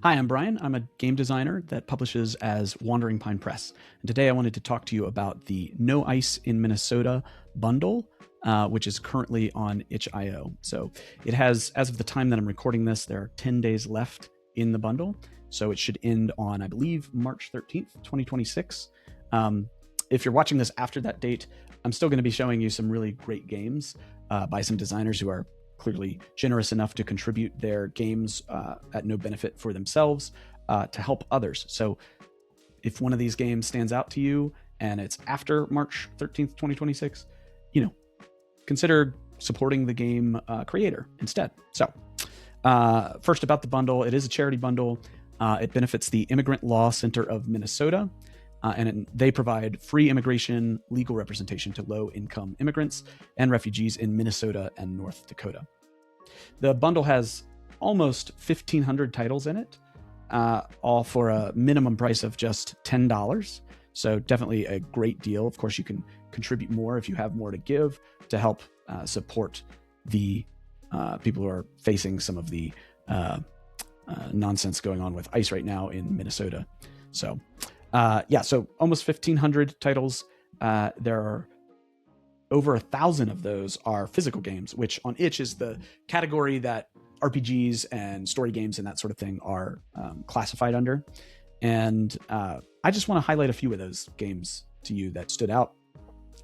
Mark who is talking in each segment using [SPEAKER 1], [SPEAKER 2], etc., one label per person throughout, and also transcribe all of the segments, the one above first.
[SPEAKER 1] Hi, I'm Brian. I'm a game designer that publishes as Wandering Pine Press. And today I wanted to talk to you about the No Ice in Minnesota bundle, which is currently on itch.io. So it has, as of the time that I'm recording this, there are 10 days left in the bundle. So it should end on, I believe, March 13th, 2026. If you're watching this after that date, I'm still going to be showing you some really great games by some designers who are clearly generous enough to contribute their games at no benefit for themselves to help others. So if one of these games stands out to you and it's after March 13th, 2026, consider supporting the game creator instead. So first about the bundle, it is a charity bundle. It benefits the Immigrant Law Center of Minnesota. They provide free immigration legal representation to low-income immigrants and refugees in Minnesota and North Dakota. The bundle has almost 1,500 titles in it, all for a minimum price of just $10. So definitely a great deal. Of course, you can contribute more if you have more to give to help support the people who are facing some of the nonsense going on with ICE right now in Minnesota. So so almost 1,500 titles. There are over 1,000 of those are physical games, which on itch is the category that RPGs and story games and that sort of thing are classified under. And I just want to highlight a few of those games to you that stood out.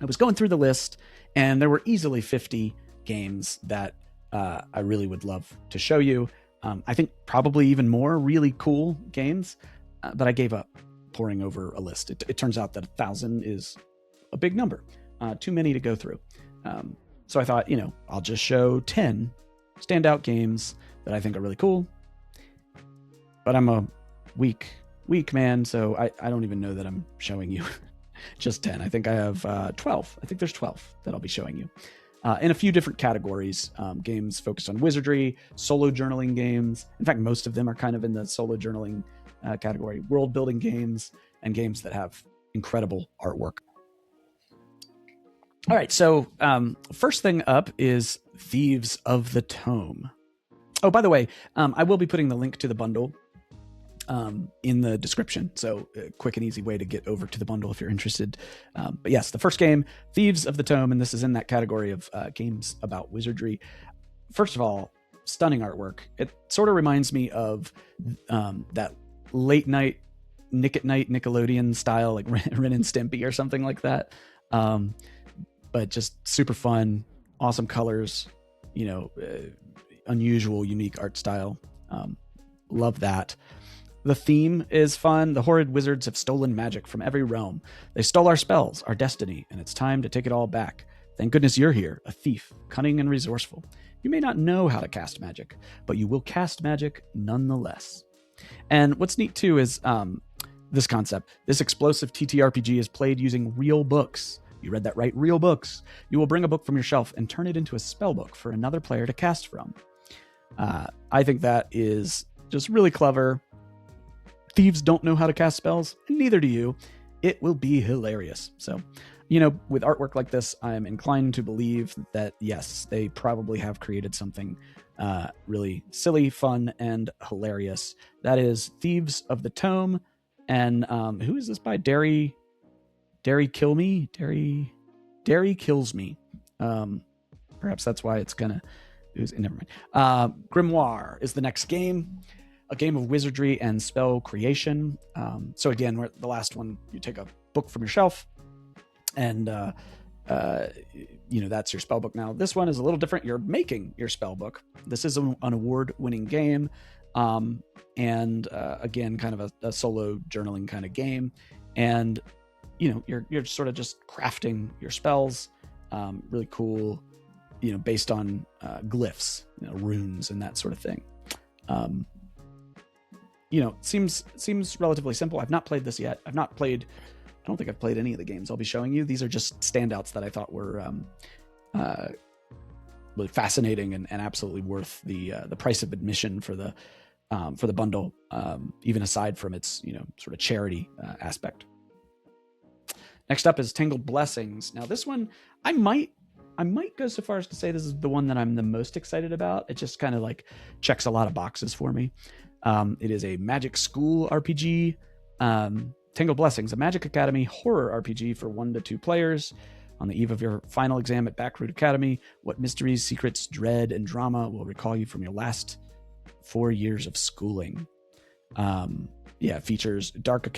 [SPEAKER 1] I was going through the list, and there were easily 50 games that I really would love to show you. I think probably even more really cool games, but I gave up poring over a list. It turns out that 1,000 is a big number, too many to go through. So I thought, I'll just show 10 standout games that I think are really cool. But I'm a weak man, so I don't even know that I'm showing you just 10. I think I have 12. I think there's 12 that I'll be showing you in a few different categories. Games focused on wizardry, solo journaling games. In fact, most of them are kind of in the solo journaling category, world building games, and games that have incredible artwork. All right, so first thing up is Thieves of the Tome. Oh, by the way, I will be putting the link to the bundle in the description, so a quick and easy way to get over to the bundle if you're interested. But yes, the first game, Thieves of the Tome, and this is in that category of games about wizardry. First of all, stunning artwork. It sort of reminds me of that late night Nick at Night Nickelodeon style, like Ren and Stimpy or something like that. But just super fun, awesome colors, unusual, unique art style. Love that. The theme is fun. The horrid wizards have stolen magic from every realm. They stole our spells, our destiny, and it's time to take it all back. Thank goodness you're here, a thief, cunning and resourceful. You may not know how to cast magic, but you will cast magic nonetheless. And what's neat too is this concept. This explosive TTRPG is played using real books. You read that right, real books. You will bring a book from your shelf and turn it into a spell book for another player to cast from. I think that is just really clever. Thieves don't know how to cast spells, and neither do you. It will be hilarious. So, with artwork like this, I'm inclined to believe that, yes, they probably have created something really silly, fun, and hilarious. That is Thieves of the Tome. And who is this by? Derry Kills Me. Perhaps that's why it's gonna. Never mind. Grimoire is the next game. A game of wizardry and spell creation. So again, we're the last one. You take a book from your shelf, and that's your spell book. Now this one is a little different. You're making your spell book. This is an award-winning game, and again, kind of a solo journaling kind of game. And you're sort of just crafting your spells. Really cool. Based on glyphs, runes, and that sort of thing. Seems relatively simple. I've not played this yet. I don't think I've played any of the games I'll be showing you. These are just standouts that I thought were really fascinating and absolutely worth the price of admission for the bundle, even aside from its sort of charity aspect. Next up is Tangled Blessings. Now this one, I might go so far as to say this is the one that I'm the most excited about. It just kind of like checks a lot of boxes for me. It is a magic school RPG. Tangled Blessings, a Magic Academy horror RPG for 1 to 2 players. On the eve of your final exam at Backroot Academy, what mysteries, secrets, dread, and drama will recall you from your last 4 years of schooling? It features dark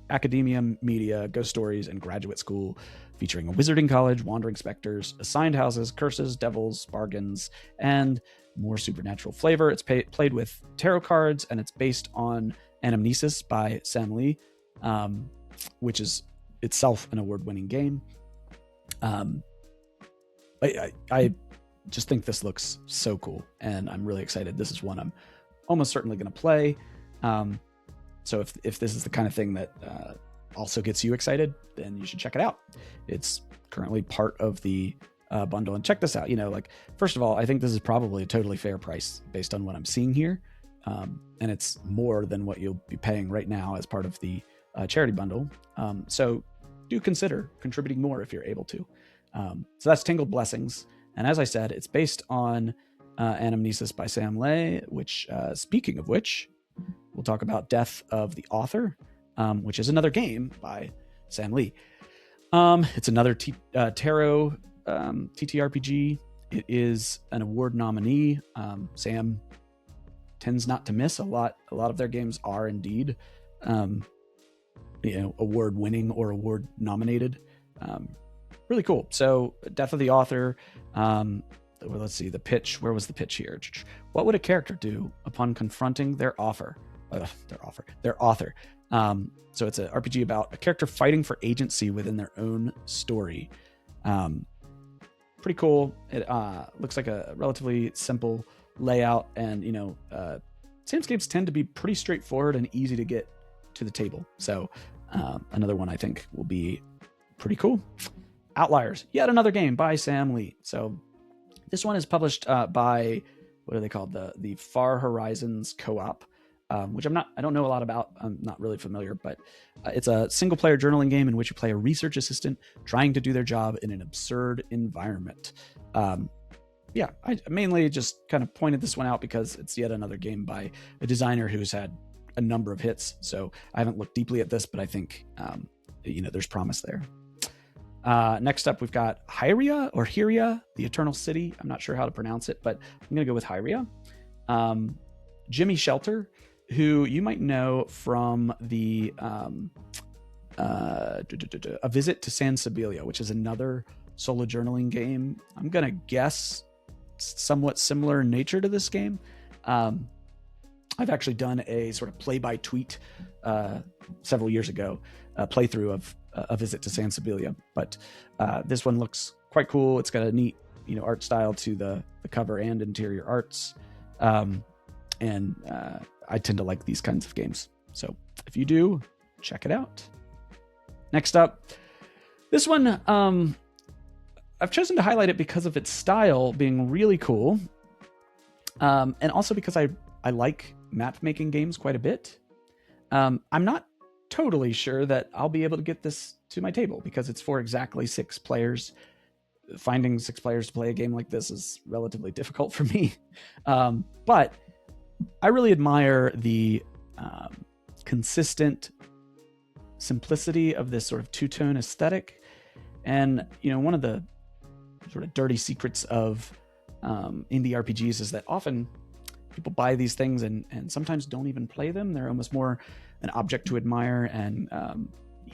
[SPEAKER 1] academia media, ghost stories, and graduate school, featuring a wizarding college, wandering specters, assigned houses, curses, devils, bargains, and more supernatural flavor. It's played with tarot cards, and it's based on Anamnesis by Sam Lee, which is itself an award-winning game. I just think this looks so cool, and I'm really excited. This is one I'm almost certainly going to play. So if this is the kind of thing that also gets you excited, then you should check it out. It's currently part of the bundle. And check this out. First of all, I think this is probably a totally fair price based on what I'm seeing here. And it's more than what you'll be paying right now as part of the charity bundle. So do consider contributing more if you're able to. So that's Tangled Blessings. And as I said, it's based on Anamnesis by Sam Lee, which, speaking of which, we'll talk about Death of the Author, which is another game by Sam Lee. It's another tarot TTRPG. It is an award nominee. Sam tends not to miss a lot. A lot of their games are indeed, award winning or award nominated. Really cool. So Death of the Author. Let's see the pitch. Where was the pitch here? What would a character do upon confronting their author? So it's an RPG about a character fighting for agency within their own story. Pretty cool. It looks like a relatively simple layout, and Sam's games tend to be pretty straightforward and easy to get to the table. So another one I think will be pretty cool. Outliers, yet another game by Sam Lee. So this one is published by, what are they called? The Far Horizons Co-op, which I don't know a lot about. I'm not really familiar, but it's a single player journaling game in which you play a research assistant trying to do their job in an absurd environment. I mainly just kind of pointed this one out because it's yet another game by a designer who's had a number of hits. So I haven't looked deeply at this, but I think, there's promise there. Next up, we've got Hyria, the Eternal City. I'm not sure how to pronounce it, but I'm going to go with Hyria. Jimmy Shelter, who you might know from the A Visit to San Sibilia, which is another solo journaling game. I'm going to guess somewhat similar in nature to this game. I've actually done a sort of play-by-tweet several years ago, a playthrough of A Visit to San Sibilia. But this one looks quite cool. It's got a neat, art style to the cover and interior arts. And I tend to like these kinds of games. So if you do, check it out. Next up, this one, I've chosen to highlight it because of its style being really cool. And also because I like map making games quite a bit. I'm not totally sure that I'll be able to get this to my table because it's for exactly 6 players. Finding 6 players to play a game like this is relatively difficult for me. But I really admire the consistent simplicity of this sort of two-tone aesthetic. And, one of the sort of dirty secrets of indie RPGs is that often people buy these things and sometimes don't even play them. They're almost more an object to admire and,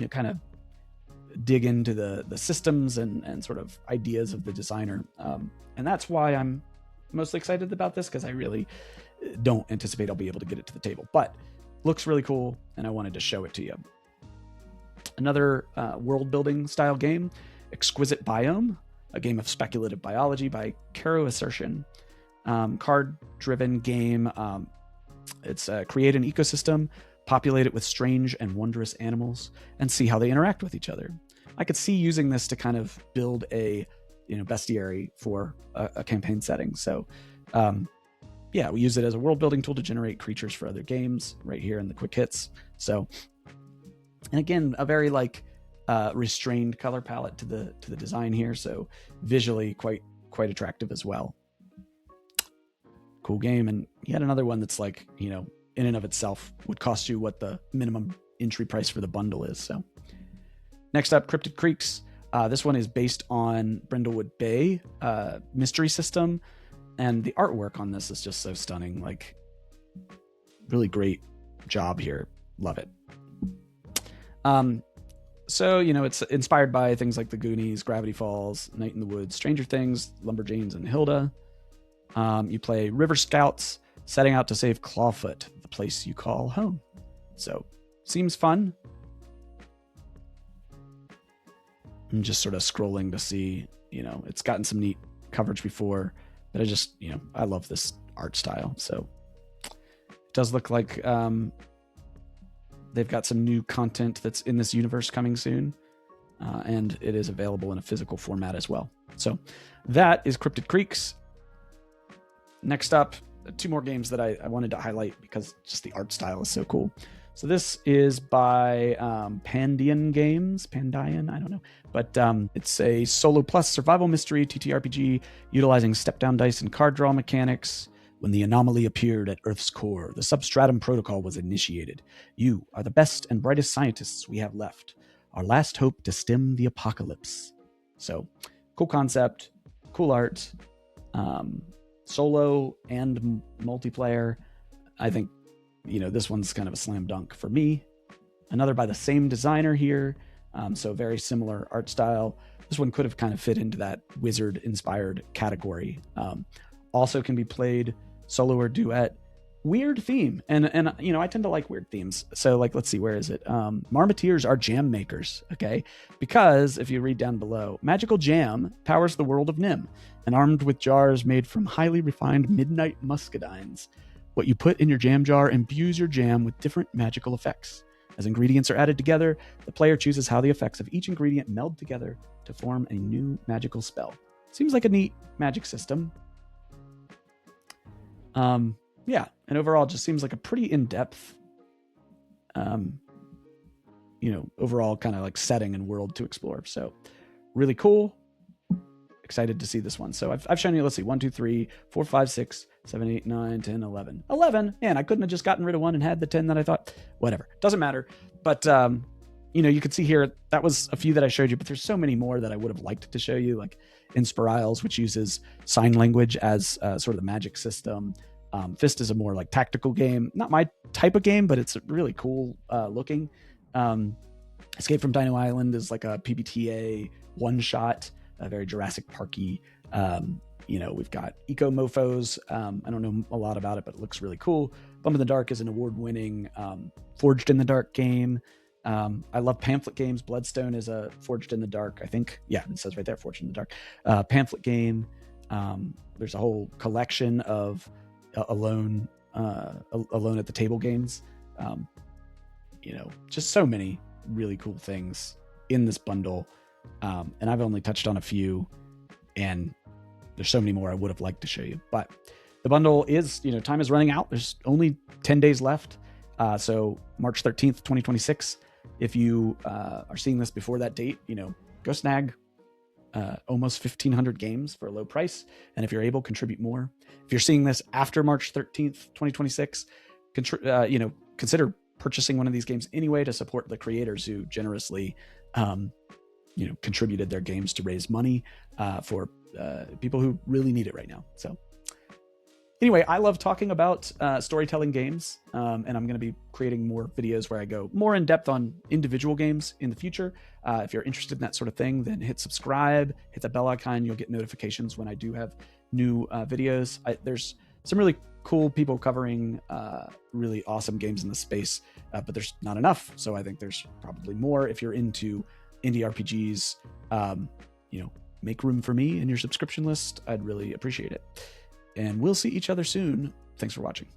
[SPEAKER 1] kind of dig into the systems and sort of ideas of the designer. And that's why I'm mostly excited about this, because I really don't anticipate I'll be able to get it to the table, but looks really cool. And I wanted to show it to you. Another world building style game, Exquisite Biome, a game of speculative biology by Caro Assertion. Card driven game. It's create an ecosystem, populate it with strange and wondrous animals, and see how they interact with each other. I could see using this to kind of build a bestiary for a campaign setting. So we use it as a world building tool to generate creatures for other games right here in the quick hits. So, and again, a very restrained color palette to the design here. So visually quite attractive as well. cool game. And he had another one that's like, in and of itself would cost you what the minimum entry price for the bundle is. So next up, Cryptid Creeks. This one is based on Brindlewood Bay mystery system. And the artwork on this is just so stunning. Like, really great job here. Love it. So, it's inspired by things like The Goonies, Gravity Falls, Night in the Woods, Stranger Things, Lumberjanes, and Hilda. You play river scouts setting out to save Clawfoot, the place you call home. So, seems fun. I'm just sort of scrolling to see, it's gotten some neat coverage before, but I love this art style. So, it does look like they've got some new content that's in this universe coming soon, and it is available in a physical format as well. So that is Cryptid Creeks. Next up, 2 more games that I wanted to highlight because just the art style is so cool. So this is by Pandion Games. Pandion, I don't know. But it's a solo plus survival mystery TTRPG utilizing step-down dice and card draw mechanics. When the anomaly appeared at Earth's core, the Substratum Protocol was initiated. You are the best and brightest scientists we have left. Our last hope to stem the apocalypse. So, cool concept, cool art, solo and multiplayer. I think, this one's kind of a slam dunk for me. Another by the same designer here. So very similar art style. This one could have kind of fit into that wizard-inspired category. Also can be played solo or duet. Weird theme. And I tend to like weird themes. So let's see, where is it? Marmoteers are jam makers, okay? Because if you read down below, magical jam powers the world of Nim, and armed with jars made from highly refined midnight muscadines. What you put in your jam jar imbues your jam with different magical effects. As ingredients are added together, the player chooses how the effects of each ingredient meld together to form a new magical spell. Seems like a neat magic system. Yeah, and overall just seems like a pretty in-depth, overall kind of like setting and world to explore. So really cool. Excited to see this one. So I've shown you, let's see, 1, 2, 3, 4, 5, 6, 7, 8, 9, 10, 11. 11. Man, I couldn't have just gotten rid of one and had the 10 that I thought. Whatever. Doesn't matter. But, you can see here, that was a few that I showed you, but there's so many more that I would have liked to show you, like Inspirals, which uses sign language as sort of the magic system. Fist is a more like tactical game. Not my type of game, but it's really cool looking. Escape from Dino Island is like a PBTA one-shot, very Jurassic Parky. We've got Eco Mofos. I don't know a lot about it, but it looks really cool. Bump in the Dark is an award-winning Forged in the Dark game. I love pamphlet games. Bloodstone is a Forged in the Dark, I think. Yeah, it says right there, Forged in the Dark. Pamphlet game. There's a whole collection of alone at the table games. Just so many really cool things in this bundle. And I've only touched on a few, and there's so many more I would have liked to show you. But the bundle is, time is running out. There's only 10 days left. So March 13th, 2026. If you are seeing this before that date, go snag almost 1,500 games for a low price. And if you're able, contribute more. If you're seeing this after March 13th, 2026, consider purchasing one of these games anyway to support the creators who generously, contributed their games to raise money for people who really need it right now. So anyway, I love talking about storytelling games, and I'm going to be creating more videos where I go more in depth on individual games in the future. If you're interested in that sort of thing, then hit subscribe, hit the bell icon. You'll get notifications when I do have new videos. There's some really cool people covering really awesome games in the space, but there's not enough. So I think there's probably more. If you're into indie RPGs, make room for me in your subscription list. I'd really appreciate it. And we'll see each other soon. Thanks for watching.